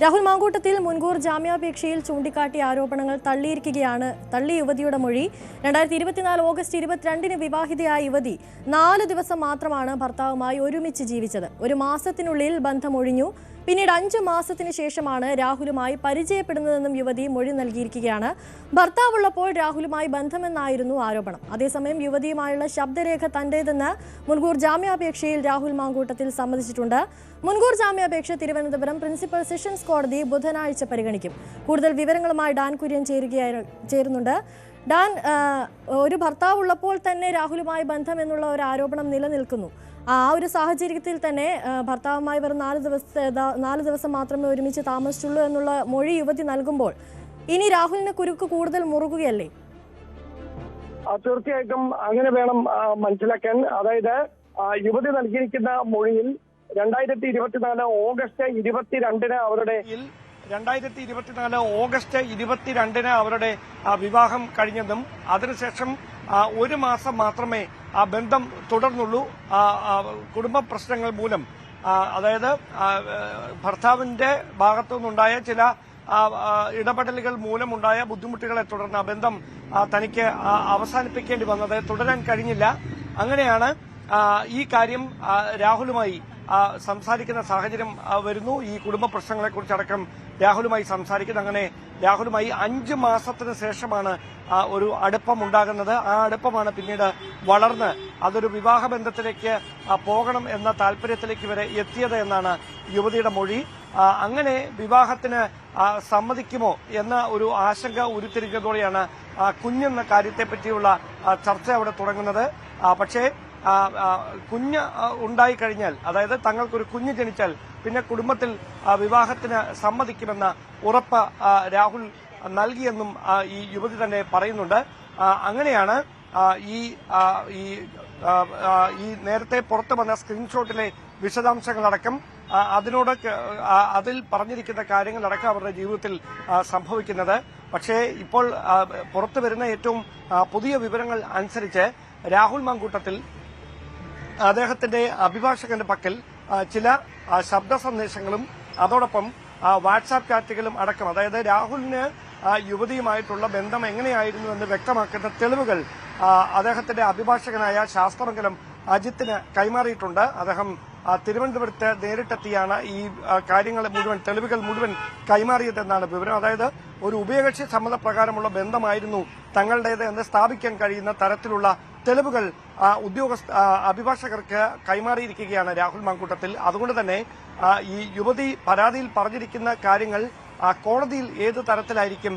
രാഹുൽ മാങ്കൂട്ടത്തിൽ മുൻകൂർ ജാമ്യാപേക്ഷയിൽ ചൂണ്ടിക്കാട്ടിയ ആരോപണങ്ങൾ തള്ളി യുവതിയുടെ മൊഴി. 2024 ഓഗസ്റ്റ് 22-ന് വിവാഹിതയായ യുവതി 4 ദിവസം മാത്രമാണ് ഭർത്താവുമായി ഒരുമിച്ച് ജീവിച്ചത്. ഒരു മാസത്തിനുള്ളിൽ ബന്ധമൊഴിഞ്ഞു. പിന്നീട് 5 മാസത്തിന് ശേഷമാണ് രാഹുലുമായി പരിചയപ്പെടുന്നതെന്നും യുവതി മൊഴി നൽകിയിരിക്കുകയാണ്. ഭർത്താവുള്ളപ്പോൾ രാഹുലുമായി ബന്ധമെന്നായിരുന്നു ആരോപണം. അതേസമയം യുവതിയുമായുള്ള ശബ്ദരേഖ തന്റേതെന്ന് മുൻകൂർ ജാമ്യാപേക്ഷയിൽ രാഹുൽ മാങ്കൂട്ടത്തിൽ സമ്മതിച്ചിട്ടുണ്ട്. മുൻകൂർ ജാമ്യാപേക്ഷ തിരുവനന്തപുരം പ്രിൻസിപ്പൽ സെഷൻസ് കോടതി ബുധനാഴ്ച പരിഗണിക്കും. കൂടുതൽ വിവരങ്ങളുമായി ഡാൻ കുര്യൻ ചേരുന്നുണ്ട്. ഡാൻ, ഒരു ഭർത്താവുള്ളപ്പോൾ തന്നെ രാഹുലുമായി ബന്ധം എന്നുള്ള ഒരു ആരോപണം നിലനിൽക്കുന്നു. ആ ഒരു സാഹചര്യത്തിൽ തന്നെ ഭർത്താവുമായി വെറും 4 ദിവസം മാത്രമേ ഒരുമിച്ച് താമസിച്ചുള്ളൂ എന്നുള്ള മൊഴി യുവതി നൽകുമ്പോൾ ഇനി രാഹുലിന് കുരുക്ക് കൂടുതൽ മുറുകുകയല്ലേ? തീർച്ചയായിട്ടും അങ്ങനെ വേണം മനസ്സിലാക്കാൻ. അതായത് യുവതി നൽകിയിരിക്കുന്ന മൊഴിയിൽ 2024 ഓഗസ്റ്റ് 22-ന് അവരുടെ വിവാഹം കഴിഞ്ഞതും അതിനുശേഷം 1 മാസം മാത്രമേ ആ ബന്ധം തുടർന്നുള്ളൂ. കുടുംബ പ്രശ്നങ്ങൾ മൂലം, അതായത് ഭർത്താവിന്റെ ഭാഗത്തു നിന്നുണ്ടായ ചില ഇടപെടലുകൾ മൂലമുണ്ടായ ബുദ്ധിമുട്ടുകളെ തുടർന്ന് ആ ബന്ധം തനിക്ക് അവസാനിപ്പിക്കേണ്ടി വന്നത്, തുടരാൻ കഴിഞ്ഞില്ല. അങ്ങനെയാണ് ഈ കാര്യം രാഹുലുമായി സംസാരിക്കുന്ന സാഹചര്യം വരുന്നു. ഈ കുടുംബ പ്രശ്നങ്ങളെക്കുറിച്ചടക്കം രാഹുലുമായി സംസാരിക്കുന്നത്. അങ്ങനെ രാഹുലുമായി 5 മാസത്തിന് ശേഷമാണ് ഒരു അടുപ്പം ഉണ്ടാകുന്നത്. ആ അടുപ്പമാണ് പിന്നീട് വളർന്ന് അതൊരു വിവാഹ ബന്ധത്തിലേക്ക് പോകണം എന്ന താല്പര്യത്തിലേക്ക് വരെ എത്തിയത് എന്നാണ് യുവതിയുടെ മൊഴി. അങ്ങനെ വിവാഹത്തിന് സമ്മതിക്കുമോ എന്ന ഒരു ആശങ്ക ഉരുത്തിരിഞ്ഞതോടെയാണ് കുഞ്ഞെന്ന കാര്യത്തെപ്പറ്റിയുള്ള ചർച്ച അവിടെ തുടങ്ങുന്നത്. പക്ഷേ കുഞ്ഞ് ഉണ്ടായിക്കഴിഞ്ഞാൽ, അതായത് തങ്ങൾക്കൊരു കുഞ്ഞ് ജനിച്ചാൽ പിന്നെ കുടുംബത്തിൽ വിവാഹത്തിന് സമ്മതിക്കുമെന്ന ഉറപ്പ് രാഹുൽ നൽകിയെന്നും ഈ യുവതി തന്നെ പറയുന്നുണ്ട്. അങ്ങനെയാണ് ഈ നേരത്തെ പുറത്തു വന്ന സ്ക്രീൻഷോട്ടിലെ വിശദാംശങ്ങളടക്കം അതിൽ പറഞ്ഞിരിക്കുന്ന കാര്യങ്ങളടക്കം അവരുടെ ജീവിതത്തിൽ സംഭവിക്കുന്നത്. പക്ഷേ ഇപ്പോൾ പുറത്തു വരുന്ന ഏറ്റവും പുതിയ വിവരങ്ങൾ അനുസരിച്ച് രാഹുൽ മാങ്കൂട്ടത്തിൽ അദ്ദേഹത്തിന്റെ അഭിഭാഷകന്റെ പക്കൽ ചില ശബ്ദ സന്ദേശങ്ങളും അതോടൊപ്പം വാട്സാപ്പ് ചാറ്റുകളും അടക്കം, അതായത് രാഹുലിന് യുവതിയുമായിട്ടുള്ള ബന്ധം എങ്ങനെയായിരുന്നു എന്ന് വ്യക്തമാക്കുന്ന തെളിവുകൾ അദ്ദേഹത്തിന്റെ അഭിഭാഷകനായ ശാസ്ത്രമംഗലം അജിത്തിന് കൈമാറിയിട്ടുണ്ട്. അദ്ദേഹം തിരുവനന്തപുരത്ത് നേരിട്ടെത്തിയാണ് ഈ തെളിവുകൾ മുഴുവൻ കൈമാറിയതെന്നാണ് വിവരം. അതായത് ഒരു ഉഭയകക്ഷി സമ്മതപ്രകാരമുള്ള ബന്ധമായിരുന്നു തങ്ങളുടേത് എന്ന് സ്ഥാപിക്കാൻ കഴിയുന്ന തരത്തിലുള്ള തെളിവുകൾ അഭിഭാഷകർക്ക് കൈമാറിയിരിക്കുകയാണ് രാഹുൽ മാങ്കൂട്ടത്തിൽ. അതുകൊണ്ട് തന്നെ ഈ യുവതി പരാതിയിൽ പറഞ്ഞിരിക്കുന്ന കാര്യങ്ങൾ കോടതിയിൽ ഏത് തരത്തിലായിരിക്കും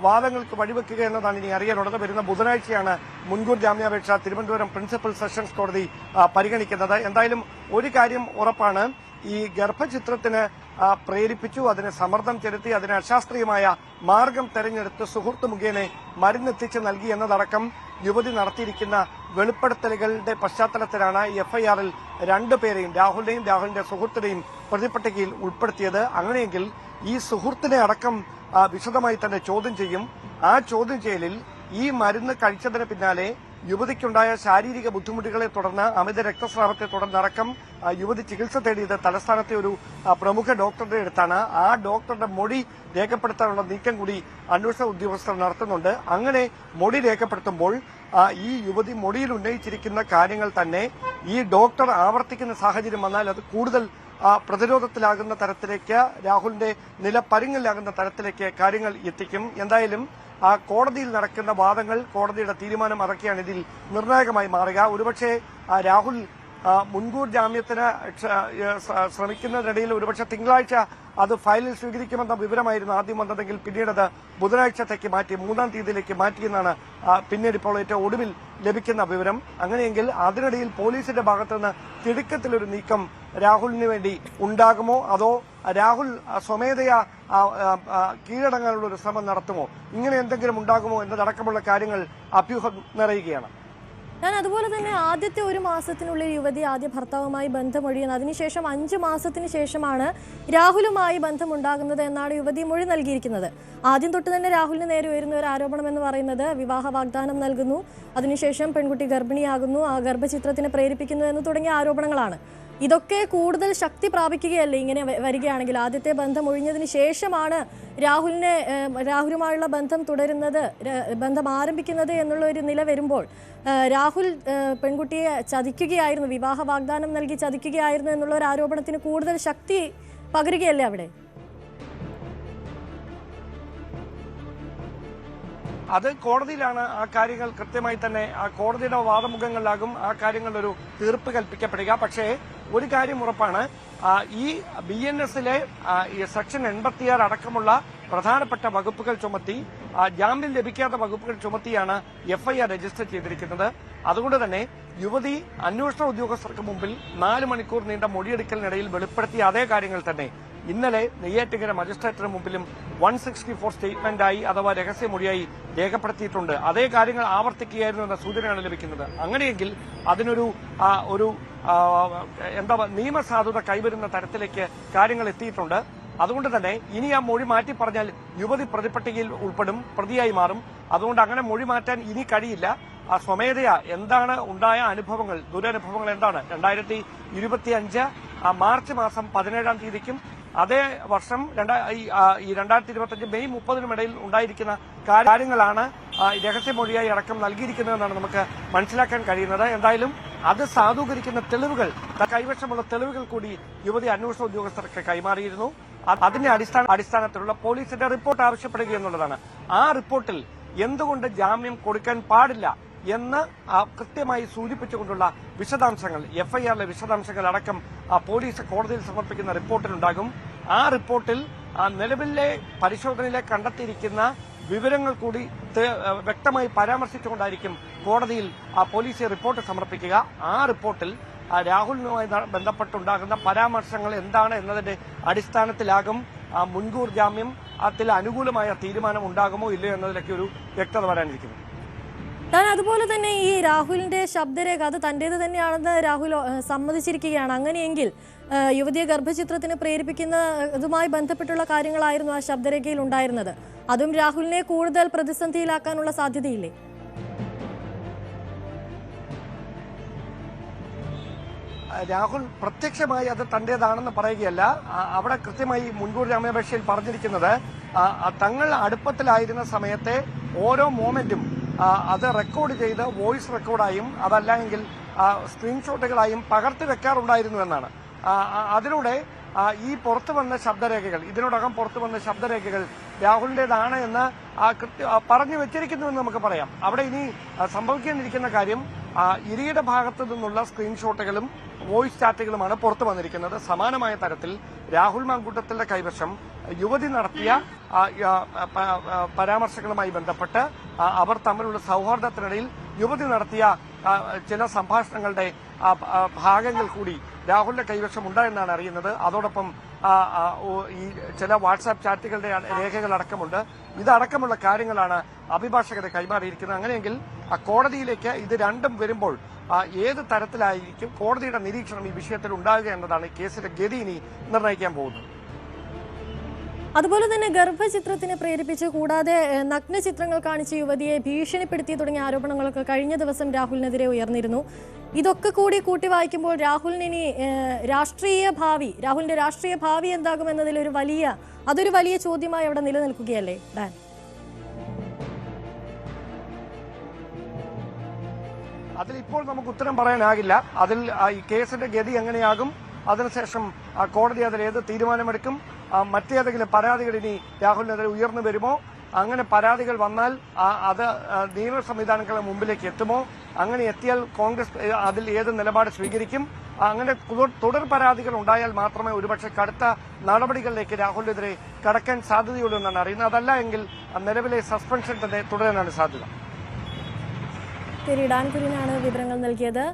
വാദങ്ങൾക്ക് വഴിവെക്കുക എന്നതാണ് ഇനി അറിയാനുള്ളത്. വരുന്ന ബുധനാഴ്ചയാണ് മുൻകൂർ ജാമ്യാപേക്ഷ തിരുവനന്തപുരം പ്രിൻസിപ്പൽ സെഷൻസ് കോടതി പരിഗണിക്കുന്നത്. എന്തായാലും ഒരു കാര്യം ഉറപ്പാണ്, ഈ ഗർഭചിത്രത്തിന് പ്രേരിപ്പിച്ചു, അതിന് സമ്മർദ്ദം ചെലുത്തി, അതിന് അശാസ്ത്രീയമായ മാർഗം തെരഞ്ഞെടുത്ത് സുഹൃത്ത് മുഖേന മരുന്നെത്തിച്ച് നൽകി എന്നതടക്കം യുവതി നടത്തിയിരിക്കുന്ന വെളിപ്പെടുത്തലുകളുടെ പശ്ചാത്തലത്തിലാണ് എഫ്ഐആറിൽ 2 പേരെയും, രാഹുലിന്റെ സുഹൃത്തിനെയും പ്രതിപട്ടികയിൽ ഉൾപ്പെടുത്തിയത്. അങ്ങനെയെങ്കിൽ ഈ സുഹൃത്തിനെ അടക്കം വിശദമായി തന്നെ ചോദ്യം ചെയ്യും. ആ ചോദ്യം ചെയ്യലിൽ ഈ മരുന്ന് കഴിച്ചതിന് പിന്നാലെ യുവതിക്കുണ്ടായ ശാരീരിക ബുദ്ധിമുട്ടുകളെ തുടർന്ന്, അമിത രക്തസ്രാവത്തെ തുടർന്നടക്കം യുവതി ചികിത്സ തേടിയത് തലസ്ഥാനത്തെ ഒരു പ്രമുഖ ഡോക്ടറുടെ അടുത്താണ്. ആ ഡോക്ടറുടെ മൊഴി രേഖപ്പെടുത്താനുള്ള നീക്കം കൂടി അന്വേഷണ ഉദ്യോഗസ്ഥർ നടത്തുന്നുണ്ട്. അങ്ങനെ മൊഴി രേഖപ്പെടുത്തുമ്പോൾ ഈ യുവതി മൊഴിയിൽ ഉന്നയിച്ചിരിക്കുന്ന കാര്യങ്ങൾ തന്നെ ഈ ഡോക്ടർ ആവർത്തിക്കുന്ന സാഹചര്യം വന്നാൽ അത് കൂടുതൽ പ്രതിരോധത്തിലാകുന്ന തരത്തിലേക്ക്, രാഹുലിന്റെ നില പരുങ്ങലാകുന്ന തരത്തിലേക്ക് കാര്യങ്ങൾ എത്തിക്കും. എന്തായാലും കോടതിയിൽ നടക്കുന്ന വാദങ്ങൾ, കോടതിയുടെ തീരുമാനം അതൊക്കെയാണ് ഇതിൽ നിർണായകമായി മാറുക. ഒരുപക്ഷെ രാഹുൽ മുൻകൂർ ജാമ്യത്തിന് ശ്രമിക്കുന്നതിനിടയിൽ ഒരുപക്ഷെ തിങ്കളാഴ്ച അത് ഫയലിൽ സ്വീകരിക്കുമെന്ന വിവരമായിരുന്നു ആദ്യം വന്നതെങ്കിൽ പിന്നീട് അത് ബുധനാഴ്ചത്തേക്ക് മാറ്റി 3-ാം തീയതിയിലേക്ക് മാറ്റിയെന്നാണ് പിന്നീട് ഇപ്പോൾ ഏറ്റവും ഒടുവിൽ ലഭിക്കുന്ന വിവരം. അങ്ങനെയെങ്കിൽ അതിനിടയിൽ പോലീസിന്റെ ഭാഗത്തുനിന്ന് തിടുക്കത്തിലൊരു നീക്കം രാഹുലിന് വേണ്ടി ഉണ്ടാകുമോ, അതോ രാഹുൽ സ്വമേധയാ കീഴടങ്ങാനുള്ള ഒരു ശ്രമം നടത്തുമോ, ഇങ്ങനെ എന്തെങ്കിലും ഉണ്ടാകുമോ എന്നതടക്കമുള്ള കാര്യങ്ങൾ അഭ്യൂഹം നിറയുകയാണ്. ഞാൻ അതുപോലെ തന്നെ ആദ്യത്തെ 1 മാസത്തിനുള്ളിൽ യുവതി ആദ്യ ഭർത്താവുമായി ബന്ധമൊഴിയുന്നത്, അതിനുശേഷം 5 മാസത്തിന് ശേഷമാണ് രാഹുലുമായി ബന്ധമുണ്ടാകുന്നത് എന്നാണ് യുവതി മൊഴി നൽകിയിരിക്കുന്നത്. ആദ്യം തൊട്ട് തന്നെ രാഹുലിന് നേരെ ഉയരുന്ന ഒരു ആരോപണം എന്ന് പറയുന്നത് വിവാഹ വാഗ്ദാനം നൽകുന്നു, അതിനുശേഷം പെൺകുട്ടി ഗർഭിണിയാകുന്നു, ആ ഗർഭചിത്രത്തിന് പ്രേരിപ്പിക്കുന്നു എന്ന് തുടങ്ങിയ ആരോപണങ്ങളാണ്. ഇതൊക്കെ കൂടുതൽ ശക്തി പ്രാപിക്കുകയല്ലേ ഇങ്ങനെ വരികയാണെങ്കിൽ? ആദ്യത്തെ ബന്ധം ഒഴിഞ്ഞതിന് ശേഷമാണ് രാഹുലുമായുള്ള ബന്ധം തുടരുന്നത്, ബന്ധം ആരംഭിക്കുന്നത് എന്നുള്ള ഒരു നില വരുമ്പോൾ രാഹുൽ പെൺകുട്ടിയെ ചതിക്കുകയായിരുന്നു, വിവാഹ വാഗ്ദാനം നൽകി ചതിക്കുകയായിരുന്നു എന്നുള്ള ഒരു ആരോപണത്തിന് കൂടുതൽ ശക്തി പകരുകയല്ലേ അവിടെ? അത് കോടതിയിലാണ് ആ കാര്യങ്ങൾ കൃത്യമായി തന്നെ കോടതിയുടെ വാദമുഖങ്ങളിലാകും ആ കാര്യങ്ങളുടെ ഒരു തീർപ്പ് കൽപ്പിക്കപ്പെടുക. പക്ഷേ ഒരു കാര്യം ഉറപ്പാണ്, ഈ BNSലെ സെക്ഷൻ 86 അടക്കമുള്ള പ്രധാനപ്പെട്ട വകുപ്പുകൾ ചുമത്തി, ജാമ്യം ലഭിക്കാത്ത വകുപ്പുകൾ ചുമത്തിയാണ് FIR രജിസ്റ്റർ ചെയ്തിരിക്കുന്നത്. അതുകൊണ്ട് തന്നെ യുവതി അന്വേഷണ ഉദ്യോഗസ്ഥർക്ക് മുമ്പിൽ 4 മണിക്കൂർ നീണ്ട മൊഴിയെടുക്കലിനിടയിൽ വെളിപ്പെടുത്തിയ അതേ കാര്യങ്ങൾ തന്നെ ഇന്നലെ നെയ്യാറ്റിൻകര മജിസ്ട്രേറ്റിന് മുമ്പിലും 164 സ്റ്റേറ്റ്മെന്റായി അഥവാ രഹസ്യമൊഴിയായി രേഖപ്പെടുത്തിയിട്ടുണ്ട്. അതേ കാര്യങ്ങൾ ആവർത്തിക്കുകയായിരുന്നു എന്ന സൂചനയാണ് ലഭിക്കുന്നത്. അങ്ങനെയെങ്കിൽ അതിനൊരു നിയമസാധുത കൈവരുന്ന തരത്തിലേക്ക് കാര്യങ്ങൾ എത്തിയിട്ടുണ്ട്. അതുകൊണ്ട് തന്നെ ഇനി ആ മൊഴി മാറ്റി പറഞ്ഞാൽ യുവതി പ്രതിപട്ടികയിൽ ഉൾപ്പെടും, പ്രതിയായി മാറും. അതുകൊണ്ട് അങ്ങനെ മൊഴി മാറ്റാൻ ഇനി കഴിയില്ല. സ്വമേധയാ എന്താണ് ഉണ്ടായ അനുഭവങ്ങൾ, ദുരനുഭവങ്ങൾ എന്താണ്, 2025 മാർച്ച് മാസം 17-ാം തീയതിക്കും അതേ വർഷം 2025 മെയ് 30-നും ഇടയിൽ ഉണ്ടായിരിക്കുന്ന കാര്യങ്ങളാണ് രഹസ്യമൊഴിയായി അടക്കം നൽകിയിരിക്കുന്നതെന്നാണ് നമുക്ക് മനസ്സിലാക്കാൻ കഴിയുന്നത്. എന്തായാലും അത് സാധൂകരിക്കുന്ന തെളിവുകൾ, കൈവശമുള്ള തെളിവുകൾ കൂടി യുവതി അന്വേഷണ ഉദ്യോഗസ്ഥർക്ക് കൈമാറിയിരുന്നു. അതിന്റെ അടിസ്ഥാനത്തിലുള്ള പോലീസിന്റെ റിപ്പോർട്ട് ആവശ്യപ്പെടുക എന്നുള്ളതാണ്. ആ റിപ്പോർട്ടിൽ എന്തുകൊണ്ട് ജാമ്യം കൊടുക്കാൻ പാടില്ല എന്ന് കൃത്യമായി സൂചിപ്പിച്ചുകൊണ്ടുള്ള വിശദാംശങ്ങൾ, FIRലെ വിശദാംശങ്ങൾ അടക്കം പോലീസ് കോടതിയിൽ സമർപ്പിക്കുന്ന റിപ്പോർട്ടിലുണ്ടാകും. ആ റിപ്പോർട്ടിൽ നിലവിലെ പരിശോധനയിലെ കണ്ടെത്തിയിരിക്കുന്ന വിവരങ്ങൾ കൂടി വ്യക്തമായി പരാമർശിച്ചുകൊണ്ടായിരിക്കും കോടതിയിൽ പോലീസ് റിപ്പോർട്ട് സമർപ്പിക്കുക. ആ റിപ്പോർട്ടിൽ രാഹുലിനുമായി ബന്ധപ്പെട്ടുണ്ടാകുന്ന പരാമർശങ്ങൾ എന്താണ് എന്നതിന്റെ അടിസ്ഥാനത്തിലാകും മുൻകൂർ ജാമ്യം അതിൽ അനുകൂലമായ തീരുമാനം ഉണ്ടാകുമോ ഇല്ലയോ എന്നതിലൊക്കെ ഒരു വ്യക്തത വരാനിരിക്കുന്നു. താൻ അതുപോലെ തന്നെ ഈ രാഹുലിന്റെ ശബ്ദരേഖ അത് തന്റേത് തന്നെയാണെന്ന് രാഹുൽ സമ്മതിച്ചിരിക്കുകയാണ്. അങ്ങനെയെങ്കിൽ യുവതിയെ ഗർഭചിത്രത്തിന് പ്രേരിപ്പിക്കുന്നതുമായി ബന്ധപ്പെട്ടുള്ള കാര്യങ്ങളായിരുന്നു ആ ശബ്ദരേഖയിൽ ഉണ്ടായിരുന്നത്. അതും രാഹുലിനെ കൂടുതൽ പ്രതിസന്ധിയിലാക്കാനുള്ള സാധ്യതയില്ലേ? രാഹുൽ പ്രത്യക്ഷമായി അത് തന്റേതാണെന്ന് പറയുകയല്ല. അവിടെ കൃത്യമായി മുൻകൂർ ജാമ്യാപേക്ഷയിൽ പറഞ്ഞിരിക്കുന്നത് തങ്ങൾ അടുപ്പത്തിലായിരുന്ന സമയത്തെ ഓരോ മോമെന്റും അത് റെക്കോർഡ് ചെയ്ത് വോയിസ് റെക്കോർഡായും അതല്ലെങ്കിൽ സ്ക്രീൻഷോട്ടുകളായും പകർത്തി വെക്കാറുണ്ടായിരുന്നു എന്നാണ്. അതിലൂടെ ഈ പുറത്തു വന്ന ശബ്ദരേഖകൾ, ഇതിനോടകം പുറത്തു വന്ന ശബ്ദരേഖകൾ രാഹുലിന്റേതാണ് എന്ന് പറഞ്ഞു വെച്ചിരിക്കുന്നുവെന്ന് നമുക്ക് പറയാം. അവിടെ ഇനി സംഭവിക്കാനിരിക്കുന്ന കാര്യം ഇരയുടെ ഭാഗത്തു നിന്നുള്ള സ്ക്രീൻഷോട്ടുകളും വോയിസ് ചാറ്റുകളുമാണ് പുറത്തു വന്നിരിക്കുന്നത്. സമാനമായ തരത്തിൽ രാഹുൽ മാങ്കൂട്ടത്തിന്റെ കൈവശം യുവതി നടത്തിയ പരാമർശങ്ങളുമായി ബന്ധപ്പെട്ട് അവർ തമ്മിലുള്ള സൗഹാർദ്ദത്തിനിടയിൽ യുവതി നടത്തിയ ചില സംഭാഷണങ്ങളുടെ ഭാഗങ്ങൾ കൂടി രാഹുലിന്റെ കൈവശം ഉണ്ടായെന്നാണ് അറിയുന്നത്. അതോടൊപ്പം ഈ ചില വാട്സാപ്പ് ചാറ്റുകളുടെ രേഖകൾ അടക്കമുണ്ട്. ഇതടക്കമുള്ള കാര്യങ്ങളാണ് അഭിഭാഷകരെ കൈമാറിയിരിക്കുന്നത്. അങ്ങനെയെങ്കിൽ കോടതിയിലേക്ക് ഇത് രണ്ടും വരുമ്പോൾ ഏത് തരത്തിലായിരിക്കും കോടതിയുടെ നിരീക്ഷണം ഈ വിഷയത്തിൽ ഉണ്ടാകുക എന്നതാണ് കേസിന്റെ ഗതി ഇനി നിർണ്ണയിക്കാൻ പോകുന്നത്. അതുപോലെ തന്നെ ഗർഭചിത്രത്തിന് പ്രേരിപ്പിച്ച് കൂടാതെ നഗ്ന ചിത്രങ്ങൾ കാണിച്ച് യുവതിയെ ഭീഷണിപ്പെടുത്തി തുടങ്ങിയ ആരോപണങ്ങളൊക്കെ കഴിഞ്ഞ ദിവസം രാഹുലിനെതിരെ ഉയർന്നിരുന്നു. ഇതൊക്കെ കൂടി കൂട്ടി വായിക്കുമ്പോൾ രാഹുലിന് രാഹുലിന്റെ രാഷ്ട്രീയ ഭാവി എന്താകുമെന്നതിൽ അതൊരു വലിയ ചോദ്യമായി അവിടെ നിലനിൽക്കുകയല്ലേ ഡാൻ? അതിലിപ്പോൾ നമുക്ക് ഉത്തരം പറയാനാകില്ല. അതിൽ ഈ കേസിന്റെ ഗതി എങ്ങനെയാകും, അതിനുശേഷം കോടതി അതിൽ ഏത് തീരുമാനമെടുക്കും, മറ്റേതെങ്കിലും പരാതികൾ ഇനി രാഹുലിനെതിരെ ഉയർന്നു വരുമോ, അങ്ങനെ പരാതികൾ വന്നാൽ അത് നിയമ സംവിധാനങ്ങളുടെ മുമ്പിലേക്ക് എത്തുമോ, അങ്ങനെ എത്തിയാൽ കോൺഗ്രസ് അതിൽ ഏത് നിലപാട് സ്വീകരിക്കും, അങ്ങനെ തുടർ പരാതികൾ ഉണ്ടായാൽ മാത്രമേ ഒരുപക്ഷെ കടുത്ത നടപടികളിലേക്ക് രാഹുലിനെതിരെ കടക്കാൻ സാധ്യതയുള്ളൂ എന്നാണ് അറിയുന്നത്. അതല്ല എങ്കിൽ നിലവിലെ സസ്പെൻഷൻ തന്നെ തുടരാനാണ് സാധ്യത. ഡാൻ കുര്യനാണ് വിവരങ്ങൾ നൽകിയത്.